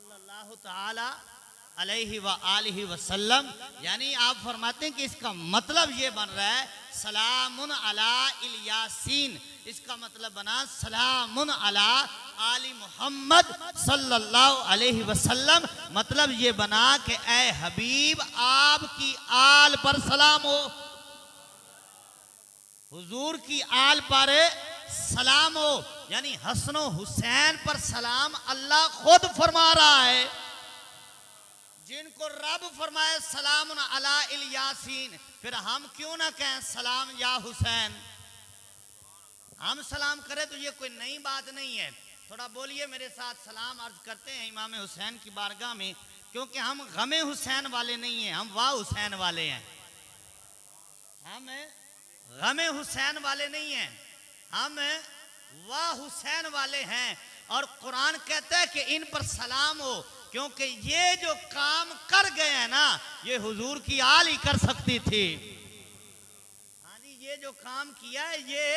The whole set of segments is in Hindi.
सल्लल्लाहु ताला अलैहि व आलिहि वसल्लम, यानी आप फरमाते हैं कि इसका मतलब ये बन रहा है सलामुन अला इल यासीन, इसका मतलब बना सलामुन अला आली मोहम्मद सल्लल्लाहु अलैहि वसल्लम। मतलब ये बना कि ए हबीब आपकी आल पर सलाम हो, हुजूर की आल पर सलाम हो, यानी हसन हुसैन पर सलाम अल्लाह खुद फरमा रहा है। जिनको रब फरमाए सलामुन अला इल यासीन, फिर हम क्यों ना कहें सलाम या हुसैन? हम सलाम करें तो ये कोई नई बात नहीं है। थोड़ा बोलिए मेरे साथ, सलाम अर्ज करते हैं इमाम हुसैन की बारगाह में, क्योंकि हम गमे हुसैन वाले नहीं हैं, हम वाह हुसैन वाले हैं। हम गमे हुसैन वाले नहीं हैं, हम वाह हुसैन वाले हैं। और कुरान कहता है कि इन पर सलाम हो, क्योंकि ये जो काम कर गए हैं ना, ये हुजूर की आल ही कर सकती थी। हाँ जी, ये जो काम किया है ये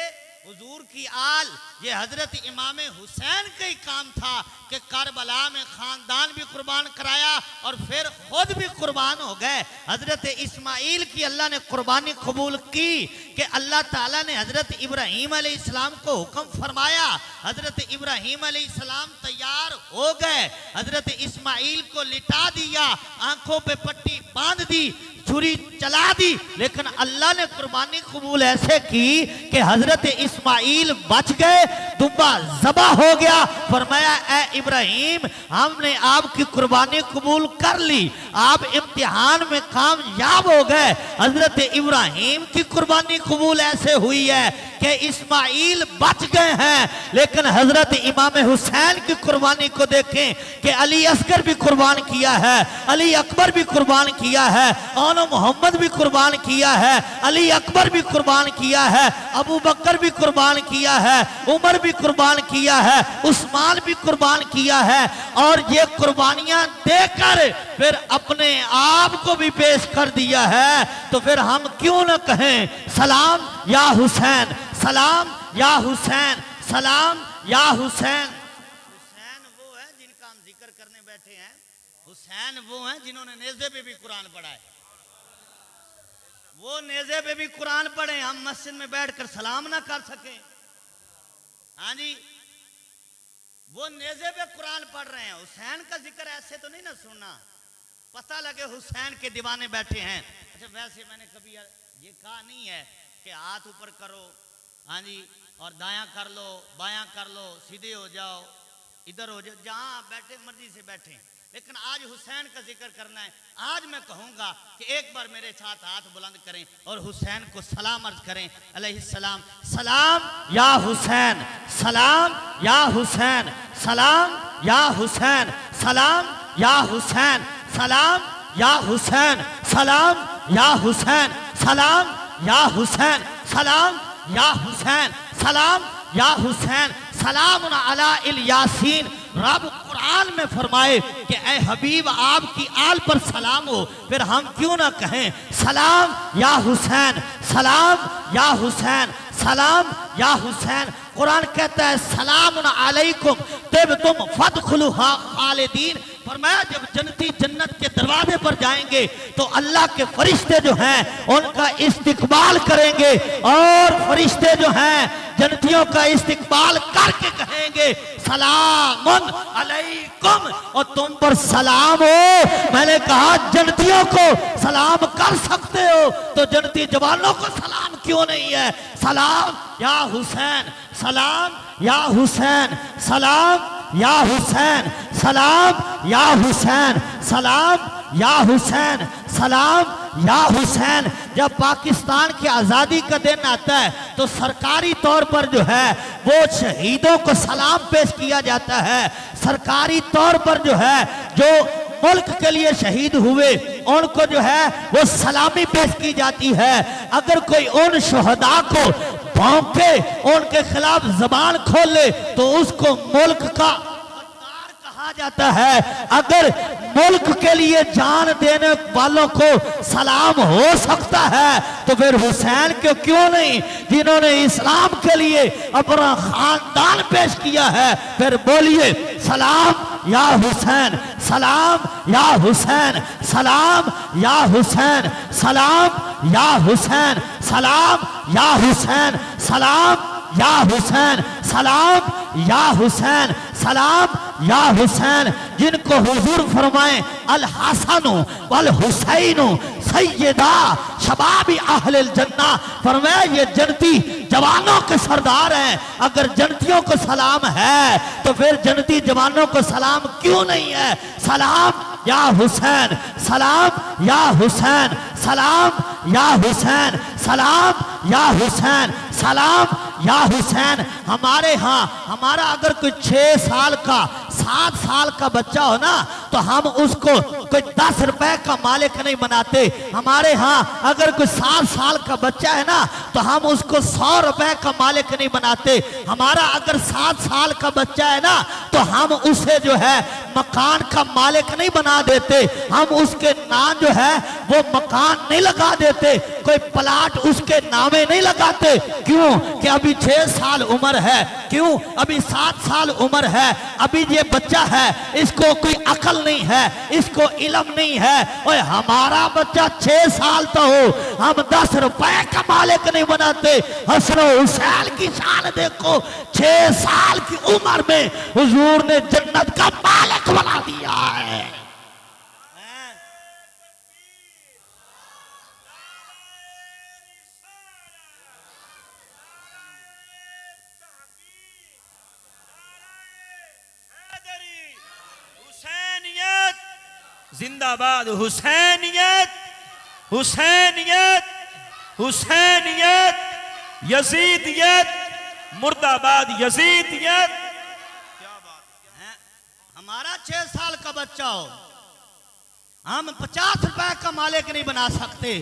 हुजूर की आल, ये हजरत इमाम हुसैन का ही काम था कि करबला में खानदान भी कुर्बान कराया और फिर खुद भी कुर्बान हो गए। हजरत इस्माइल की अल्लाह ने कुर्बानी कबूल की कि अल्लाह ताला ने हजरत इब्राहीम अलैहिस्सलाम को हुक्म फरमाया, हजरत इब्राहीम अलैहिस्सलाम तैयार हो गए, हजरत इस्माइल को लिटा दिया, आंखों पे पट्टी बांध दी, छुरी चला दी, लेकिन अल्लाह ने कुर्बानी कबूल ऐसे की कि हजरत इस्माइल बच गए, दुम्बा ज़बा हो गया। फरमाया ए इब्राहीम, हमने आपकी कुर्बानी कबूल कर ली, आप इम्तिहान में कामयाब हो गए। हजरत इब्राहीम की कुर्बानी कबूल ऐसे हुई है कि इस्माइल बच गए हैं, लेकिन हजरत इमाम हुसैन की कुर्बानी को देखें कि अली असगर भी कुर्बान किया है, अली अकबर भी कुर्बान किया है, आनो मोहम्मद भी कुर्बान किया है, अली अकबर भी कुर्बान किया है, अबू बकर भी कुर्बान किया है, उमर भी कुर्बान किया है, उस्मान भी कुर्बान किया है। और ये कुर्बानियां देकर फिर अपने आप को भी पेश कर दिया है, तो फिर हम क्यों न कहें सलाम या हुसैन, सलाम या हुसैन, सलाम या हुसैन। हुसैन वो है जिनका हम जिक्र करने बैठे हैं, हुसैन वो हैं जिन्होंने नेज़े पे भी कुरान पढ़ा है। वो नेज़े पे भी कुरान पढ़े, हम मस्जिद में बैठकर सलाम ना कर सके। हाँ जी, वो नेज़े पे कुरान पढ़ रहे हैं। हुसैन का जिक्र ऐसे तो नहीं ना सुनना, पता लगे हुसैन के दीवाने बैठे हैं। अच्छा, वैसे मैंने कभी ये कहा नहीं है कि हाथ ऊपर करो, हाँ जी, और दायां कर लो, बायां कर लो, सीधे हो जाओ, इधर हो जाओ, जहां बैठे मर्जी से बैठे। लेकिन आज हुसैन का जिक्र करना है। आज मैं कहूंगा कि एक बार मेरे साथ हाथ बुलंद करें और हुसैन को सलाम अर्ज करें अलैहिस्सलाम। सलाम या हुसैन, सलाम या हुसैन, सलाम या हुसैन, सलाम या हुसैन, सलाम या हुसैन, सलाम या हुसैन, सलाम या हुसैन, सलाम या हुसैन, सलाम या हुसैन, सलाम अला इल यासीन। रब कुरान में फरमाए कि ए हबीब आपकी आल पर सलाम हो, फिर हम क्यों ना कहें सलाम या हुसैन, सलाम या हुसैन, सलाम या हुसैन। कुरान कहता है सलाम अलैकुम तिब्तुम फदखुलूहा खालिदीन। फरमाया जब जन्नती जन्नत के दरवाजे पर जाएंगे तो अल्लाह के फरिश्ते जो हैं उनका इस्तिकबाल करेंगे, और फरिश्ते जो हैं जन्नतियों का इस्तिकबाल करके कहेंगे सलामुन अलैकुम, और तुम पर सलाम हो। मैंने कहा जन्नतियों को सलाम कर सकते हो तो जन्नती जवानों को सलाम क्यों नहीं है? सलाम या हुसैन, सलाम या हुसैन, सलाम या हुसैन, सलाम या हुसैन, सलाम या हुसैन, सलाम या हुसैन। जब पाकिस्तान की आज़ादी का दिन आता है तो सरकारी तौर पर जो है वो शहीदों को सलाम पेश किया जाता है। सरकारी तौर पर जो है जो मुल्क के लिए शहीद हुए उनको जो है वो सलामी पेश की जाती है। अगर कोई उन शहदा को भौंके, उनके खिलाफ जबान खोले तो उसको मुल्क का गद्दार कहा जाता है। अगर मुल्क के लिए जान देने वालों को सलाम हो सकता है तो फिर हुसैन को क्यों नहीं, जिन्होंने इस्लाम के लिए अपना खानदान पेश किया है। फिर बोलिए सलाम या हुसैन, सलाम या हुसैन, सलाम या हुसैन, सलाम या हुसैन, सलाम या हुसैन, सलाम या हुसैन, सलाम या हुसैन, सलाम या हुसैन। जिनको हुजूर फरमाए अल हसन वल हुसैन सैयदा शबाबी अहलिल जन्ना, फरमाया ये जन्नती जवानों के सरदार हैं। अगर जन्नतियों को सलाम है तो फिर जन्नती जवानों को सलाम क्यों नहीं है? सलाम या हुसैन, सलाम या हुसैन, सलाम या हुसैन, सलाम या हुसैन, सलाम या हुसैन। हमारे यहाँ हमारा अगर कोई 6 साल का 7 साल का बच्चा हो ना तो हम उसको कोई 10 रुपए का मालिक नहीं बनाते। हमारे यहाँ अगर कोई 7 साल का बच्चा है ना तो हम उसको 100 रुपए का मालिक नहीं बनाते। हमारा अगर 7 साल का बच्चा है ना तो हम उसे जो है मकान का मालिक नहीं बना देते। हम उसके नाम जो है वो मकान नहीं लगा देते, कोई प्लाट उसके नामे नहीं लगाते। क्यों? कि अभी 6 साल उम्र है। क्यों? अभी 7 साल उम्र है। अभी ये बच्चा है, इसको कोई अकल नहीं है, इसको इल्म नहीं है। और हमारा बच्चा 6 साल तो हो, हम 10 रुपए का मालिक नहीं बनाते। हसन हुसैन की शान देखो, 6 साल की उम्र में हुजूर ने जन्नत का मालिक बना दिया है। जिंदाबाद हुसैनियत, हुसैनियत, हुसैनियत, यजीदियत, मुर्दाबाद यजीदियत। क्या बात है? हमारा 6 साल का बच्चा हो, हम 50 रुपए का मालिक नहीं बना सकते।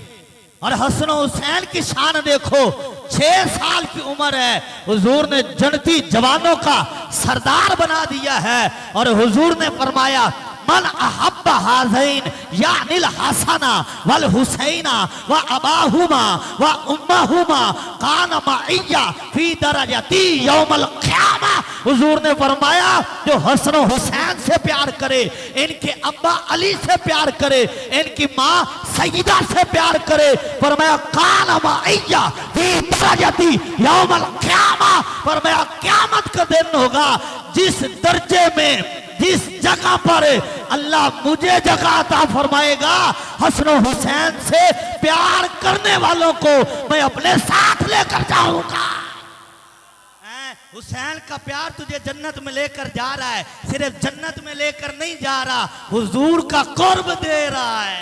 और हसन हुसैन की शान देखो, 6 साल की उम्र है, हुजूर ने जन्नती जवानों का सरदार बना दिया है। और हुजूर ने फरमाया मन अहब्बा हाज़ैन यानिल हसना वल हुसैना व अबाहुमा व उम्महुमा कान मइया फी दरजती यौमल क़ियामा। हुजूर ने फरमाया जो हसन हुसैन से प्यार करे, इनके अब्बा अली से प्यार करे, इनकी माँ सईदा से प्यार करे, फरमाया कान मइया फी दरजती यौमल क़ियामा। फरमाया क़यामत का दिन होगा जिस दर्जे में, जिस जगह पर अल्लाह मुझे जगह अता फरमाएगा, हसन हुसैन से प्यार करने वालों को मैं अपने साथ लेकर जाऊंगा। हुसैन का प्यार तुझे जन्नत में लेकर जा रहा है, सिर्फ जन्नत में लेकर नहीं जा रहा, हुजूर का कुर्ब दे रहा है।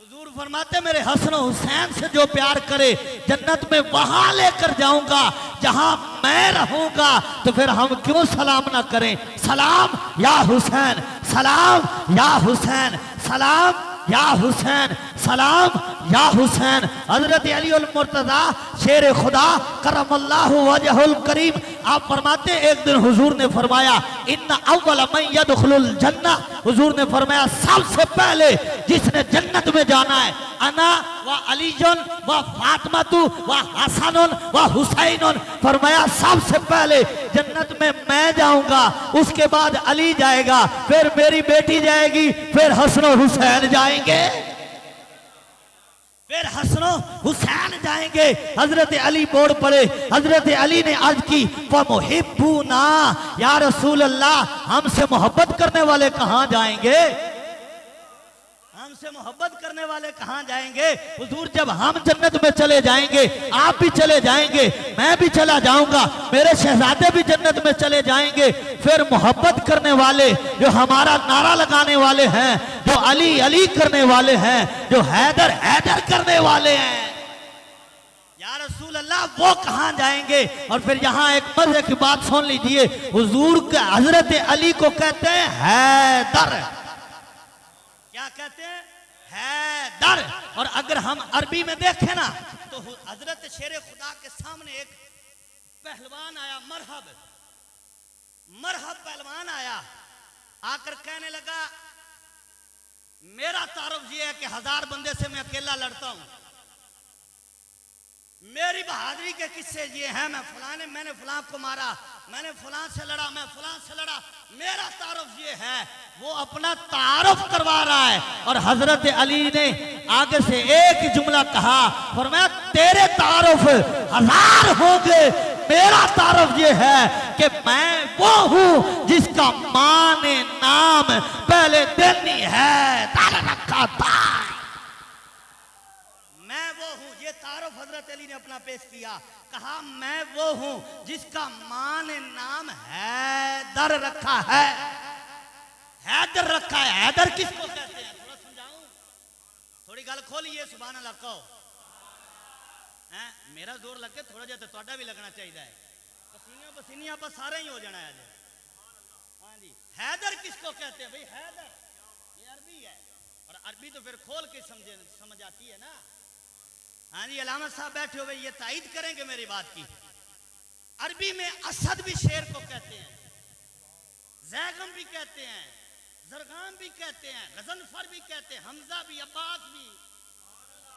हुजूर फरमाते मेरे हसन हुसैन से जो प्यार करे जन्नत में वहां लेकर जाऊंगा जहां मैं रहूंगा। तो फिर हम क्यों सलाम ना करें? सलाम या हुसैन, सलाम या हुसैन, सलाम या हुसैन, सलाम या हुसैन। हजरत अली अल मुर्तजा शेर खुदा करमल्लाहु वजहुल करीम, आप फरमाते एक दिन हुजूर ने फरमाया इन्ना अव्वल मन यदखुलुल जन्ना, हुजूर ने फरमाया सबसे पहले जिसने जन्नत में जाना है अना व अलीजुन व फातिमातु व हसनुन व हुसैनुन। फरमाया सबसे पहले जन्नत में मैं जाऊंगा, उसके बाद अली जाएगा, फिर मेरी बेटी जाएगी, फिर हसन हुसैन जाएंगे, फिर हसन हुसैन जाएंगे। हजरत अली बोल पड़े, हजरत अली ने अर्ज की फमुहिब्बुना या रसूल अल्लाह, हमसे मोहब्बत करने वाले कहां जाएंगे? हमसे मोहब्बत करने वाले कहां जाएंगे? हुजूर जब हम जन्नत में चले जाएंगे, आप भी चले जाएंगे, मैं भी चला जाऊंगा, मेरे शहजादे भी जन्नत में चले जाएंगे, फिर मोहब्बत करने वाले जो हमारा नारा लगाने वाले हैं, जो अली अली करने वाले हैं, जो हैदर हैदर करने वाले हैं, या रसूल अल्लाह वो कहां जाएंगे? और फिर यहाँ एक मजे की बात सुन लीजिए, हुजूर के हजरत अली को कहते हैं हैदर। क्या कहते हैं? हैदर। और अगर हम अरबी में देखें ना तो हजरत शेर खुदा के सामने एक पहलवान आया, मरहब मरहब पहलवान आया, आकर कहने लगा मेरा तारुफ ये है कि 1000 बंदे से मैं अकेला लड़ता हूं, मेरी बहादुरी के किस्से ये हैं, मैंने फलां को मारा, मैंने फलां से लड़ा, मैं फलां से लड़ा, मेरा तारुफ ये है, वो अपना तारुफ करवा रहा है। और हजरत अली ने आगे से एक ही जुमला कहा, फरमाया तेरे तारुफ हजार होंगे, मेरा तारुफ ये है कि मैं वो हूं जिसका मां ने नाम पहले दिन ही है डाल रखा था। मैं वो हूं, ये तारुफ हजरत अली ने अपना पेश किया, कहा मैं वो हूं जिसका मां ने नाम हैदर रखा है। हैदर रखा है, हैदर किसको कहते हैं थोड़ा समझाऊं, थोड़ी गल खोलिए। सुभान अल्लाह कहो। मेरा जोर लग के थोड़ा जिहा ਤੁਹਾਡਾ भी लगना चाहिए। पसीनियां पसीनियां पर सारे ही हो जाना है। हाँ जी, हैदर किसको कहते हैं भाई? हैदर ये अरबी है, और अरबी तो फिर खोल के समझ आती है ना। हाँ जी, अलामा साहब बैठे हुए ये तायद करेंगे मेरी बात की। अरबी में असद भी शेर को कहते हैं, जैगम भी कहते हैं, जरगाम भी कहते हैं, गजनफर भी कहते हैं, हमजा भी, अब्बास भी,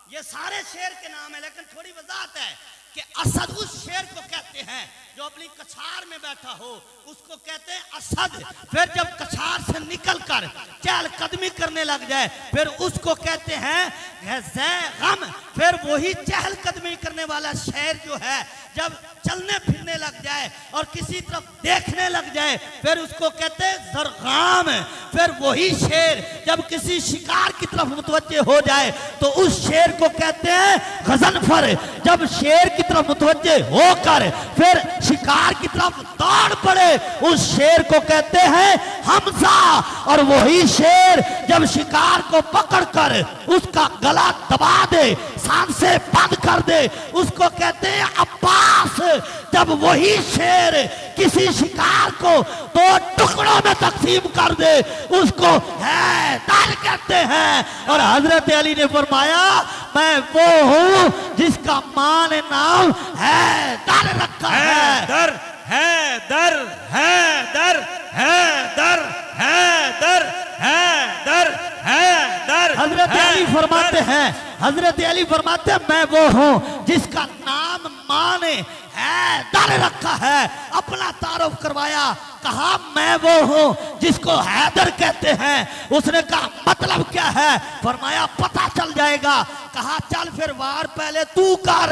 ये सारे शेर के नाम है। लेकिन थोड़ी वजाहत है कि असद उस शेर को कहते हैं जो अपनी कछार में बैठा हो, उसको कहते हैं असद। फिर जब कछार से निकलकर चहलकदमी करने लग जाए फिर उसको कहते हैं ज़ैगम। फिर वही चहलकदमी करने वाला शेर जो है जब चलने फिरने लग जाए और किसी तरफ देखने लग जाए फिर उसको कहते हैं ज़रगाम। फिर वही शेर जब किसी शिकार की तरफ मुतवज्जे हो जाए तो उस शेर को कहते हैं गजनफर। जब शेर की तरफ मुतवज्जे होकर फिर शिकार की तरफ दौड़ पड़े उस शेर को कहते हैं हमजा। और वही शेर जब शिकार को पकड़कर उसका गला दबा दे, सांसें बंद कर दे, उसको कहते हैं अब्बास। जब वही शेर किसी शिकार को दो टुकड़ों में तकसीम कर दे उसको हैदर कहते हैं। और हजरत अली ने फरमाया मैं वो हूं जिसका मां ने नाम हैदर रखा है। हैदर हैदर हैदर हैदर हैदर हैदर हैदर। हजरत अली फरमाते हैं, हजरत अली फरमाते हैं मैं वो हूं जिसका नाम मां ने हैदर रखा है। अपना तारुफ करवाया, कहा मैं वो हूं जिसको हैदर कहते हैं। उसने कहा मतलब क्या है? फरमाया पता चल जाएगा। कहा चल फिर वार पहले तू कर,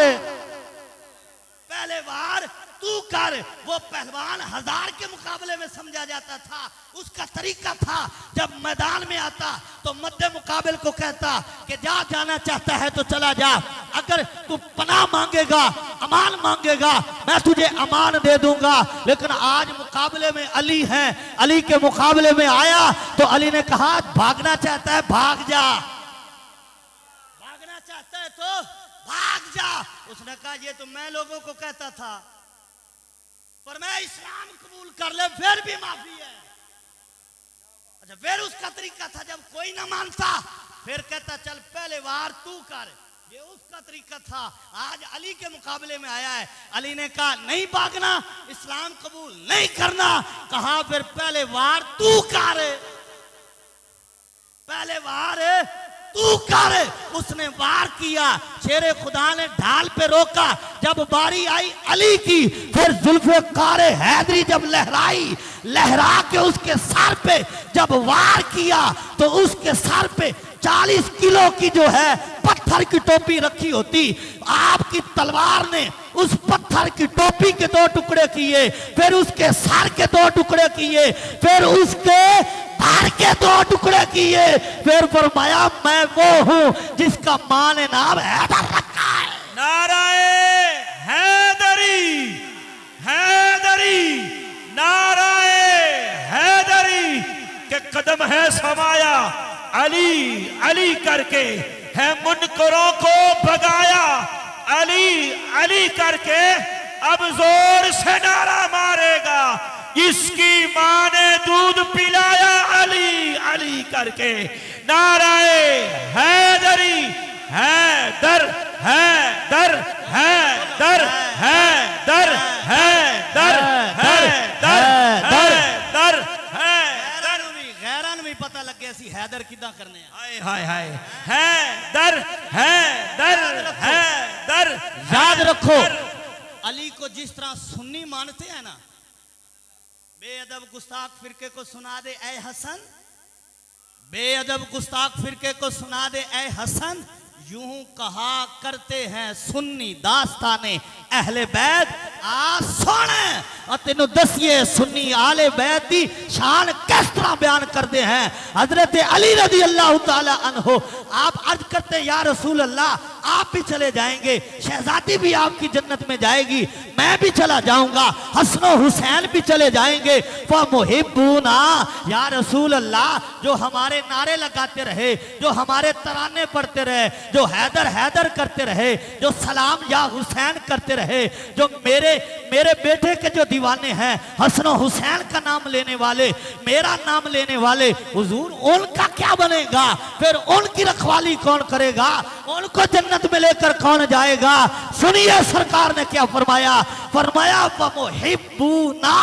पहले वार तू कर। वो पहलवान हजार के मुकाबले में समझा जाता था। उसका तरीका था जब मैदान में आता तो मध्य मुकाबिल को कहता कि जा जाना चाहता है तो चला जा, अगर तू पनाह मांगेगा, अमान मांगेगा, मैं तुझे अमान दे दूंगा। लेकिन आज मुकाबले में अली है, अली के मुकाबले में आया तो अली ने कहा भागना चाहता है भाग जा, भागना चाहता है तो भाग जा। उसने कहा ये तो मैं लोगों को कहता था, पर मैं इस्लाम कबूल कर ले फिर भी माफी है। अच्छा, फिर उसका तरीका था जब कोई ना मानता फिर कहता चल पहले वार तू कर, ये उसका तरीका था। आज अली के मुकाबले में आया है, अली ने कहा नहीं भागना, इस्लाम कबूल नहीं करना। कहा फिर पहले वार तू कर, पहले वार तू कर। उसने वार किया, शेरे खुदा ने ढाल पे रोका। जब बारी आई अली की फिर जुल्फ़िकार हैदरी जब लहराई, लहरा के उसके सर पे जब वार किया तो उसके सर पे 40 किलो की जो है पत्थर की टोपी रखी होती, आपकी तलवार ने उस पत्थर की टोपी के 2 टुकड़े किए, फिर उसके सर के 2 टुकड़े किए, फिर उसके धड़ के 2 टुकड़े किए। फिर फरमाया मैं वो हूं जिसका मां ने नाम हैदर रखा है। नाराए हैदरी हैदरी नाराए हैदरी के कदम है समाया, अली अली करके है मुनकरों को भगाया, अली अली करके अब जोर से नारा मारेगा, इसकी मां ने दूध पिलाया, अली अली करके नाराए हैदरी हैदर हैदर हैदर हैदर हैदर हैदर हैदर हैदर। गैरान भी पता लग गया सी हैदर किदा करने हैं। हाय हाय हाय हैदर हैदर हैदर। याद रखो अली को जिस तरह सुन्नी मानते हैं ना, बेअदब गुस्ताख फिरके को सुना दे ऐ हसन, बेअदब गुस्ताख फिरके को सुना दे ऐ हसन, यूं कहा करते हैं सुन्नी दास्ताने अहले बैत आ सोने। और तेनों दसिए सुन्नी आले बैत दी शान किस तरह बयान करते हैं। हजरत अली रजी अल्लाह ताला अन्हो आप अर्ज करते हैं या रसूल अल्लाह आप भी चले जाएंगे, शहजादी भी आपकी जन्नत में जाएगी, मैं भी चला जाऊंगा, हसन हुसैन भी चले जाएंगे। फमुहिब्बूना या रसूल अल्लाह, जो हमारे नारे लगाते रहे, जो हमारे तराने पढ़ते रहे, जो हैदर हैदर करते रहे, जो सलाम या हुसैन करते रहे, जो मेरे बेटे के जो दीवाने हैं, हसन हुसैन का नाम लेने वाले, मेरा नाम लेने वाले, हुजूर उनका क्या बनेगा? फिर उनकी रखवाली कौन करेगा? उनको जन्नत में लेकर कौन जाएगा? सुनिए सरकार ने क्या फरमाया। फरमाया फमुहिब्बूना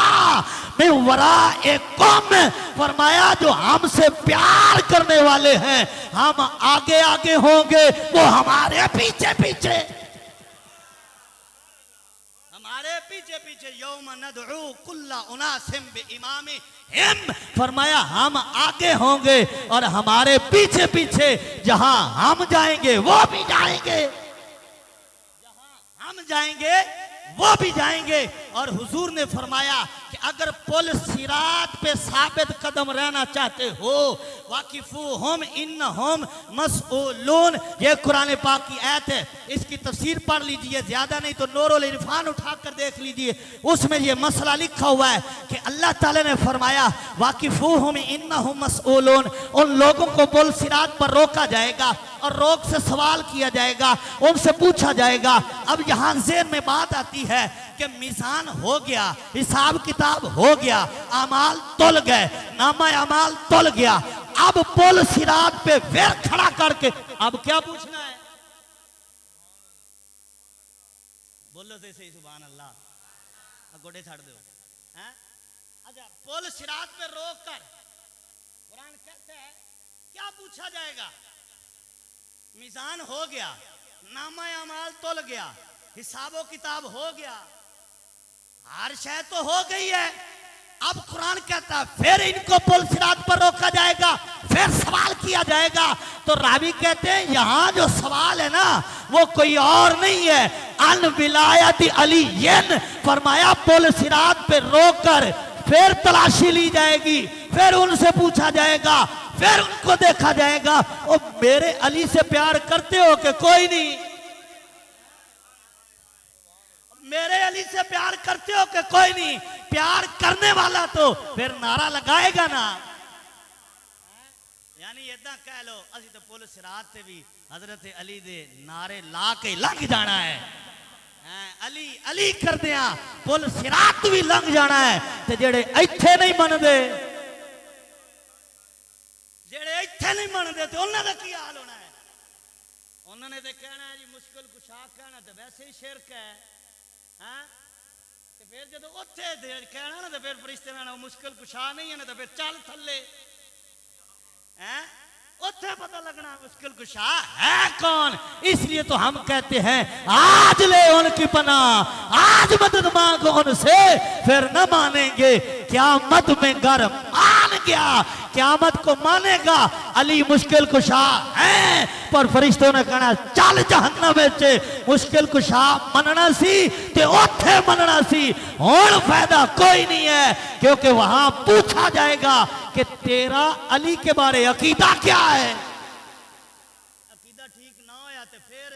मिन वराए कौम, फरमाया जो हमसे प्यार करने वाले हैं हम आगे आगे होंगे, वो हमारे पीछे पीछे, हमारे पीछे पीछे। यौम नदउ कुल्ला उनासिम बिइमामिहिम, फरमाया हम आगे होंगे और हमारे पीछे पीछे जहां हम जाएंगे वो भी जाएंगे, जहां हम जाएंगे वो भी जाएंगे। और हुजूर ने फरमाया कि अगर पुल सिरात पे साबित कदम रहना चाहते हो, वाकिफूहुम इन्नहुम मसऊलून, ये कुरान पाक की आयत है, इसकी तफसीर पढ़ लीजिए, ज्यादा नहीं तो नूरुल इरफान उठाकर देख लीजिए, उसमें ये मसला लिखा हुआ है कि अल्लाह ताला ने फरमाया वाकिफूहुम इन्नहुम मसऊलून, उन लोगों को पुल सिरात पर रोका जाएगा और रोक से सवाल किया जाएगा, उनसे पूछा जाएगा। अब यहाँ ज़हन में बात आती है कि मीज़ान हो गया, हिसाब किताब हो गया, अमाल तुल गए, नामा अमाल तुल गया, अब पुल सिरात पे फिर खड़ा करके अब क्या पूछना है? बोलो तो सही सुभान अल्लाह, गोडे छाड़ दो। अच्छा, पुल सिरात पे रोक कर कुरान कहता है क्या पूछा जाएगा? मीज़ान हो गया, नामा अमाल तुल गया, हिसाबो किताब हो गया, हर शय तो हो गई है। अब कुरान कहता है फिर इनको पुल सिरात पर रोका जाएगा, फिर सवाल किया जाएगा। तो रावी कहते हैं यहाँ जो सवाल है ना वो कोई और नहीं है, अन विलायत अलीयन, फरमाया पुल सिरात पे रोककर फिर तलाशी ली जाएगी, फिर उनसे पूछा जाएगा, फिर उनको देखा जाएगा और मेरे अली से प्यार करते हो कि कोई नहीं? मेरे अली से प्यार करते हो कि कोई नहीं? प्यार करने वाला तो फिर नारा लगाएगा ना। यानी इदा कह लो असी तो पुल सिरात से भी हजरत अली दे नारे ला के लंघ जाना है, अली अली कर दिया पुल सिरात भी लंघ जाना है। ते जेड़े इत्थे नहीं मनदे, जेड़े इत्थे नहीं मनदे ते उन्हां दा की हाल होना है? उन्होंने तो कहना है जी मुश्किल कुशा कहना तो वैसे ही शिरक है। हाँ तो फिर जो उत्थे कहना ना तो फिर फरिश्ते ने मुश्किल कुशा नहीं है ना तो फिर चल थले, हैं उत्थे पता लगना मुश्किल कुशा है कौन। इसलिए तो हम कहते हैं आज ले उनकी पनाह, आज मदद मांगो उनसे, फिर न मानेंगे क़यामत में घर मान गया, क़यामत को मानेगा। अली मुश्किल कुशा है पर फरिश्तों ने कहना चल जहन्नम में, मुश्किल कुशा मनना सी ते ओथे मनना सी, हुण फायदा कोई नहीं है क्योंकि वहां पूछा जाएगा कि तेरा अली के बारे अकीदा क्या है। अकीदा ठीक ना होया तो फिर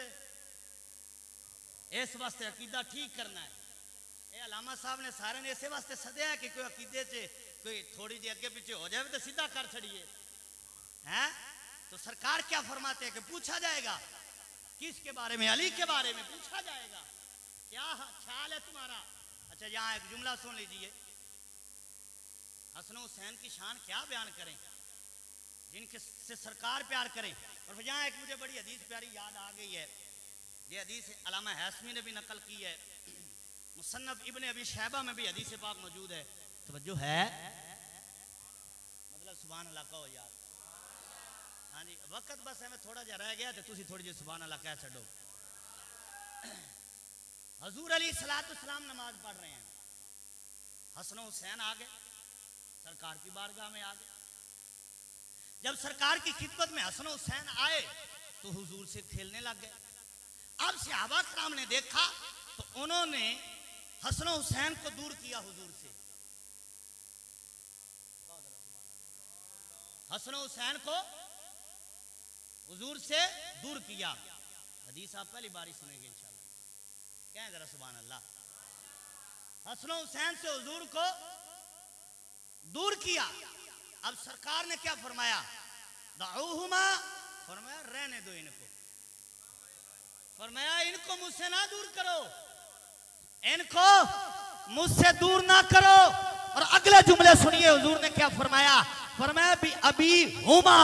इस वास्ते अकीदा ठीक करना है। ये अलामा साहब ने सारे ने इसे वास्ते सदया है कि कोई अकीदे से कोई थोड़ी जी अगे पीछे हो जाए तो सीधा कर छड़िए, हैं? तो सरकार क्या फरमाते हैं कि पूछा जाएगा किसके बारे में? अली के बारे में पूछा जाएगा। क्या ख्याल है तुम्हारा? अच्छा यहाँ एक जुमला सुन लीजिए, हसन हुसैन की शान क्या बयान करें जिनके से सरकार प्यार करें। और यहाँ एक मुझे बड़ी हदीस प्यारी याद आ गई है, ये हदीस अल्लामा हैसमी ने भी नकल की है, मुसन्नफ इब्ने अबी शैबा में भी हदीस पाक मौजूद है। तवज्जो है, मतलब सुभान अल्लाह कहो यार। हाँ जी वक्त बस है थोड़ा जा रह गया तो तुसी थोड़ी जी सुभान अल्लाह कह छो। हजूर अली सलातो सलाम नमाज पढ़ रहे हैं, हसन हुसैन आ गए, सरकार की बारगाह में आ गए। जब सरकार की खिदमत में हसन हुसैन आए तो हुजूर से खेलने लग गए। अब सहाबा कराम ने देखा तो उन्होंने हसन हुसैन को दूर किया हुजूर से। हसन हुसैन को हुजूर से दूर किया। हदीस आप पहली बारी सुनेंगे इंशाल्लाह, कहें जरा सुभान अल्लाह। हसन हुसैन से हुजूर को दूर किया। अब सरकार ने क्या फरमाया? दाऊहुमा, फरमाया रहने दो इनको, फरमाया इनको मुझसे ना दूर करो, इनको मुझसे दूर ना करो। और अगले जुमले सुनिए हुजूर ने क्या फरमाया? फरमाया भी अभी हुमा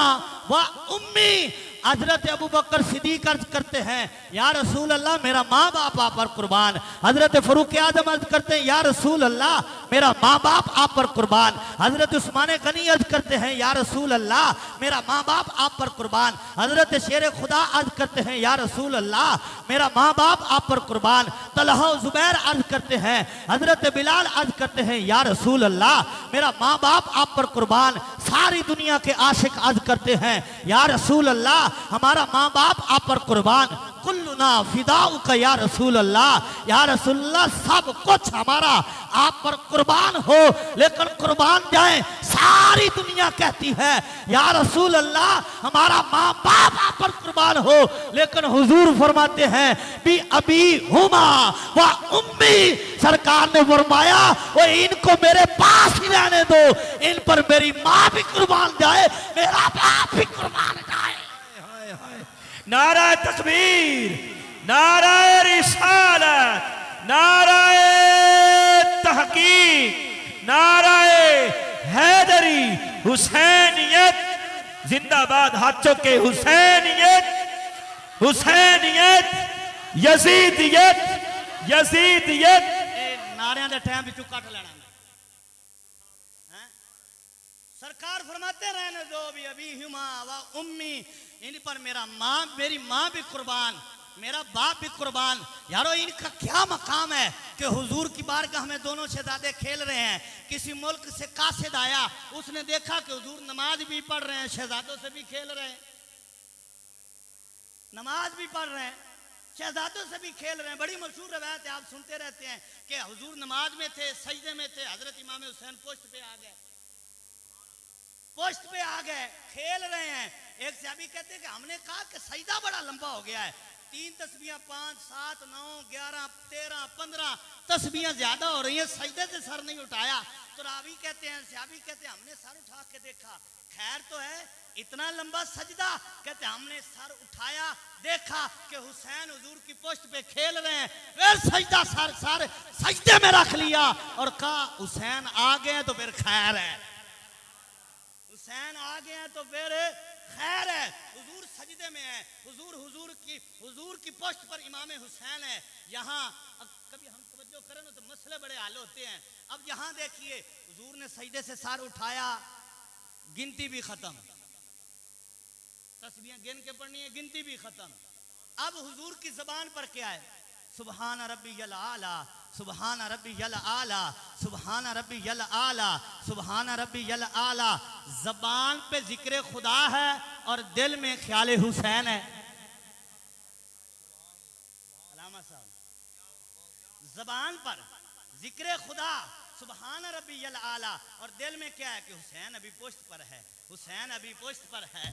व उम्मी। हजरत अबू बकर सिद्दीक अर्ज करते हैं या रसूल अल्लाह मेरा माँ बाप आप पर कुर्बान। हजरत फरूक आजम अर्ज करते हैं या रसूल अल्लाह मेरा माँ बाप आप पर कुर्बान। हजरत उस्मान गनी अर्ज करते हैं या रसूल अल्लाह मेरा माँ बाप आप पर कुर्बान। हजरत शेर खुदा अर्ज करते हैं या रसूल अल्लाह मेरा माँ बाप आप पर कुर्बान। तलहा जुबैर अर्ज करते हैं, हजरत बिलाल अर्ज करते हैं या रसूल अल्लाह मेरा माँ बाप आप पर कुर्बान। सारी दुनिया के आशिक अर्ज करते हैं या रसूल अल्लाह हमारा माँ बाप आप पर कुर्बान। कुल्लुना फिदाउ का या रसूल अल्लाह, या रसूल अल्लाह सब कुछ हमारा आप पर कुर्बान हो। लेकिन कुर्बान जाए सारी दुनिया कहती है या रसूल अल्लाह हमारा माँ बाप आप पर कुर्बान हो। लेकिन हुजूर फरमाते हैं भी अभी हुमा व उम्मी। सरकार ने फरमाया वो इनको मेरे पास ही रहने दो, इन पर मेरी माँ भी कुर्बान जाए, मेरा बाप भी कुर्बान जाए। नाराए तकबीर, नाराए रिसालत, नाराए तहकीक, नाराए हैदरी, हुसैनियत जिंदाबाद। हाथ चौके हुसैनियत, हुसैनियत, यजीदियत, यजीदियत। नारियां दे टाइम भी कट लेना। सरकार फरमाते रहने दो भी अभी हुमा व उम्मी, इन पर मेरी माँ भी कुर्बान, मेरा बाप भी कुर्बान। यारो इनका क्या मकाम है कि हुजूर की बारगाह में दोनों शहजादे खेल रहे हैं। किसी मुल्क से कासिद आया, उसने देखा कि हुजूर नमाज भी पढ़ रहे हैं, शहजादों से भी खेल रहे हैं, नमाज भी पढ़ रहे हैं, शहजादों से भी खेल रहे हैं। बड़ी मशहूर रवायत है, आप सुनते रहते हैं कि हुजूर नमाज में थे, सजदे में थे, हजरत इमाम हुसैन पोस्ट पे आ गए, पोस्ट पे आ गए, खेल रहे हैं। एक सहाबी कहते हैं कि हमने कहा कि सजदा बड़ा लंबा हो गया है, 3 तस्बीहां 5 7 9 11 13 15 तस्बीहां ज्यादा हो रही हैं, सजदे से सर नहीं उठाया। तो रावी कहते हैं, सहाबी कहते हैं हमने सर उठा के देखा, खैर तो है इतना लंबा सजदा। कहते हमने सर उठाया, देखा कि हुसैन हुजूर की पोस्ट पे खेल रहे हैं, फिर सजदा सर सजदे में रख लिया और कहा हुसैन आ गए तो फिर खैर है, हुसैन आ गए हैं तो फिर खैर है। हुजूर सजदे में है, हुजूर की पोस्ट पर इमाम हुसैन है। यहाँ कभी हम तवज्जो करें ना तो मसले बड़े हाल होते हैं। अब यहाँ देखिए हुजूर ने सजदे से सर उठाया, गिनती भी खत्म, तस्बीहें गिन के पढ़नी है, गिनती भी खत्म। अब हुजूर की जबान पर क्या है? सुबहान रब्बियल आला, सुबहान रब्बियल आला, सुबहान रब्बियल आला, सुबहान रब्बियल आला। जबान पे जिक्र खुदा है और दिल में ख्याल हुसैन है। अलामा साहब, जबान पर जिक्र खुदा सुबहान रब्बियल आला और दिल में क्या है कि हुसैन अभी पोस्ट पर है, हुसैन अभी पोस्ट पर है,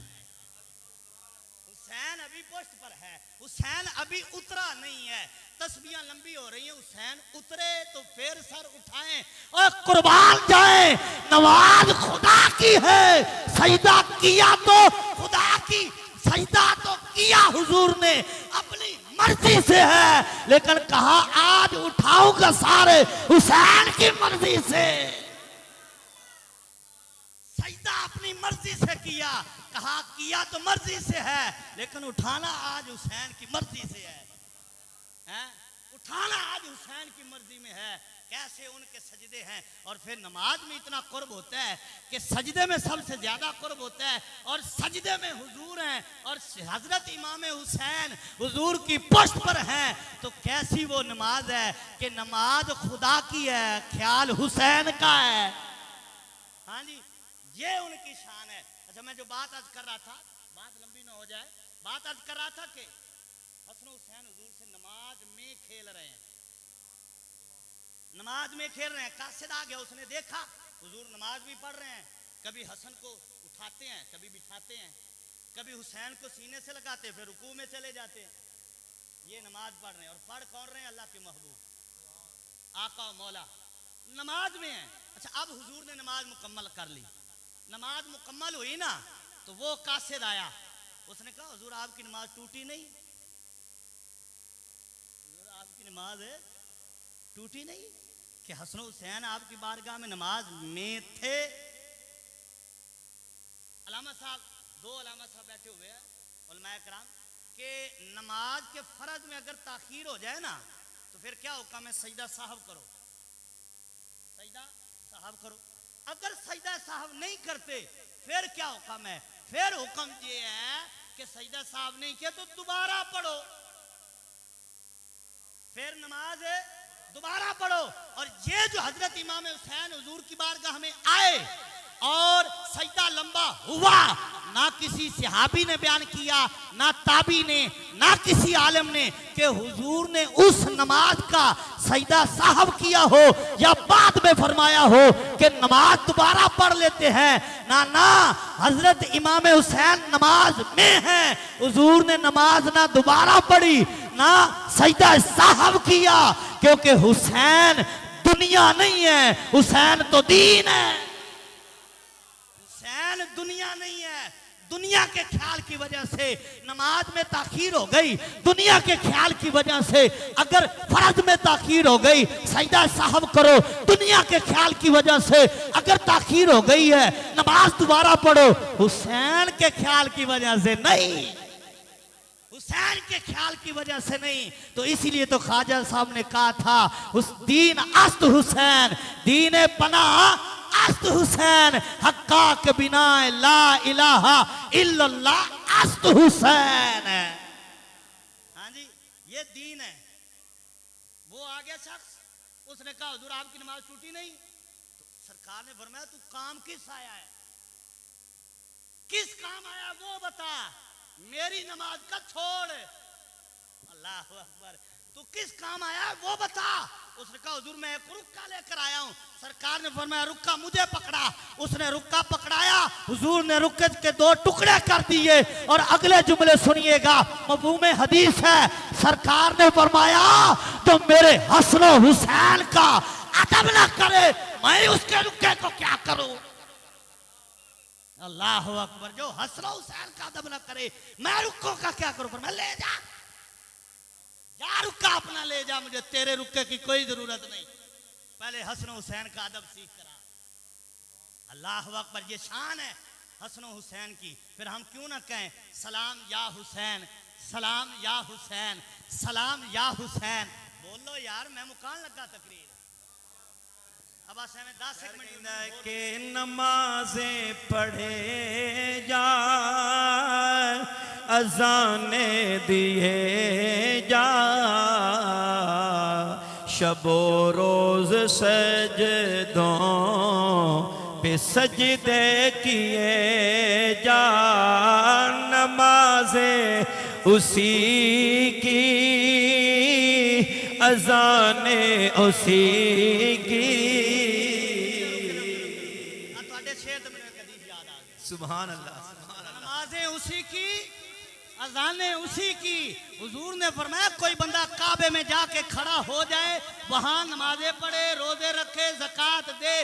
हुसैन अभी पोस्ट पर है, हुसैन अभी उतरा नहीं है। तस्बीहां लंबी हो रही हैं, हुसैन उतरे तो फिर सर उठाएं और कुर्बान जाए। नमाज खुदा की है, सजदा किया तो खुदा की, सजदा तो किया हुजूर ने अपनी मर्जी से है, लेकिन कहा आज उठाऊंगा सारे हुसैन की मर्जी से। सजदा अपनी मर्जी से किया, कहा किया तो मर्जी से है, लेकिन उठाना आज हुसैन की मर्जी से है, उठाना आज हुसैन की मर्जी में है। कैसे उनके सजदे हैं और फिर नमाज में इतना कुर्ब होता है कि सजदे में सबसे ज्यादा कुर्ब होता है और सजदे में हुजूर हैं और हजरत इमाम हुसैन हुजूर की पोस्ट पर हैं। तो कैसी वो नमाज है कि नमाज खुदा की है, ख्याल हुसैन का है। हाँ जी, ये उनकी शान है। अच्छा, मैं जो बात आज कर रहा था, बात लंबी ना हो जाए, बात आज कर रहा था कि हसन हुसैन हुजूर से नमाज में खेल रहे हैं, नमाज में खेल रहे हैं। कासिद आ गया, उसने देखा हुजूर नमाज भी पढ़ रहे हैं, कभी हसन को उठाते हैं, कभी बिठाते हैं, कभी हुसैन को सीने से लगाते, फिर रुकू में चले जाते हैं। ये नमाज पढ़ रहे हैं, और पढ़ कौन रहे हैं? अल्लाह के महबूब आका और मौला नमाज में है। अच्छा, अब हुजूर ने नमाज मुकम्मल कर ली, नमाज मुकम्मल हुई ना, तो वो कासिद आया, उसने कहा हुजूर आपकी नमाज टूटी नहीं, हुजूर आपकी नमाज है टूटी नहीं कि हसन हुसैन आपकी बारगाह में नमाज में थे। अलामा साहब, दो अलामा साहब बैठे हुए हैं उलमाए कराम के नमाज के फर्ज में अगर ताखीर हो जाए ना, तो फिर क्या हुक्म है? सजदा साहब करो, सजदा साहब करो। अगर सजदा साहब नहीं करते फिर क्या हुक्म है? फिर हुक्म ये है कि सजदा साहब नहीं किया तो दोबारा पढ़ो, फिर नमाज दोबारा पढ़ो। और ये जो हजरत इमाम हुसैन हुजूर की बारगाह में आए और सजदा लंबा हुआ, ना किसी सहाबी ने बयान किया, ना ताबी ने, ना किसी आलिम ने कि हुजूर ने उस नमाज का सजदा साहब किया हो या बाद में फरमाया हो कि नमाज दोबारा पढ़ लेते हैं। ना ना, हजरत इमाम हुसैन नमाज में है, हुजूर ने नमाज ना दोबारा पढ़ी ना सजदा साहब किया, क्योंकि हुसैन दुनिया नहीं है, हुसैन तो दीन है। हुसैन दुनिया नहीं है, दुनिया के ख्याल की वजह से नमाज में ताखीर हो गई, दुनिया के ख्याल की वजह से अगर फर्ज में ताखीर हो गई, सजदा साहब करो, दुनिया के ख्याल की वजह से अगर ताखीर हो गई है, नमाज दोबारा पढ़ो, हुसैन के ख्याल की वजह से नहीं, हुसैन के ख्याल की वजह से नहीं। तो इसीलिए तो ख्वाजा साहब ने कहा था, उस दीन अस्त हुसैन, दीन पना अस्त हुसैन, हक्का के बिना ला इलाहा इल्लल्लाह अस्त हुसैन है। हाँ जी, ये दीन है। वो आ गया शख्स, उसने कहा हुजूर आपकी नमाज टूटी नहीं, तो सरकार ने फरमाया तू काम किस आया है, किस काम आया वो बता, मेरी नमाज का छोड़। अल्लाह अकबर, तू किस काम आया है वो बता। उसने कहा हुजूर मैं एक रुक्का लेकर आया हूं। सरकार ने फरमाया रुक्का मुझे पकड़ा, उसने रुक्का पकड़ाया, हुजूर ने रुक्के के दो टुकड़े कर दिए। और अगले जुमले सुनिएगा, मफहूम हदीस है, सरकार ने फरमाया तो मेरे हसन हुसैन का अदब ना करे, मैं उसके रुक्के को क्या करूं। अल्लाह अकबर, जो हसन हुसैन का अदब ना करे मैं रुक्कों का क्या करूं। पर मैं ले जा, या रुक्का अपना ले जा, मुझे तेरे रुक्के की कोई जरूरत नहीं, पहले हसन हुसैन का अदब सीख करा। अल्लाह अकबर, ये शान है हसन हुसैन की। फिर हम क्यों ना कहें सलाम या हुसैन, सलाम या हुसैन, सलाम या हुसैन। बोलो यार, मैं मुकान लगा तकरीर। अब आसे में 10 मिनट के नमाजें पढ़े जा, अजाने दिए जा, शबो रोज सजदों पे सजदे किए जा, नमाजें उसी की, अजाने उसी की। सुभान अल्लाह, नमाजें उसी की, अज़ानें उसी की। हुजूर ने फरमाया कोई बंदा काबे में जाके खड़ा हो जाए, वहां नमाजें पढ़े, रोजे रखे, ज़कात दे,